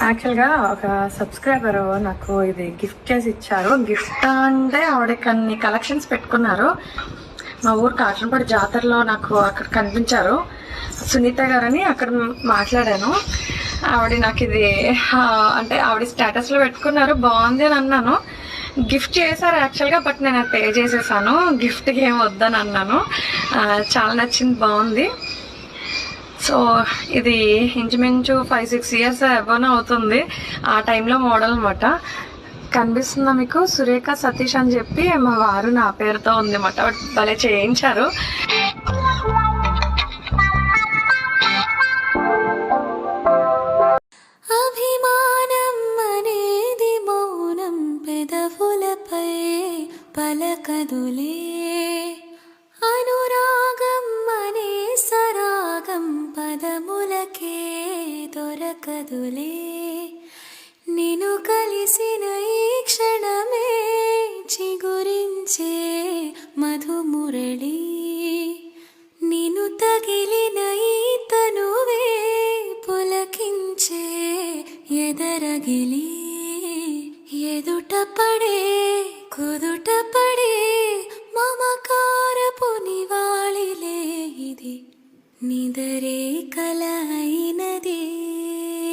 యాక్చువల్గా ఒక సబ్స్క్రైబర్ నాకు ఇది గిఫ్ట్ చేసి ఇచ్చారు. గిఫ్ట్ అంటే ఆవిడకి అన్ని కలెక్షన్స్ పెట్టుకున్నారు. మా ఊరు కాటన్పాడు జాతరలో నాకు అక్కడ కనిపించారు. సునీత గారని అక్కడ మాట్లాడాను. ఆవిడ నాకు ఇది అంటే ఆవిడ స్టేటస్లో పెట్టుకున్నారు, బాగుంది అని అన్నాను. గిఫ్ట్ చేశారు యాక్చువల్గా, బట్ నేను అది పే చేసేసాను. గిఫ్ట్కి ఏం వద్దని అన్నాను. చాలా నచ్చింది, బాగుంది. సో ఇది ఇంచుమించు 5-6 ఇయర్స్ ఎవరినో అవుతుంది. ఆ టైంలో మోడల్ అనమాట. కనిపిస్తుందా మీకు? సురేఖ సతీష్ అని చెప్పి మా వారు నా పేరుతో ఉంది అన్నమాట. భలే చేయించారు. అభిమానం అనేది మౌనం పెదవులపై పలకదులే, అనురాగం అనే సరాగం పదములకే దొరకదులే. నిన్ను కలిసిన ఈ క్షణమే చిగురించే మధుమురళి, నిన్ను తగిలిన ఈ తనువే పులకించే ఎదరగిలి. ఎదుట పడే కుదుట పడే మమకారపు నివాళిలే ఇది, నిదరే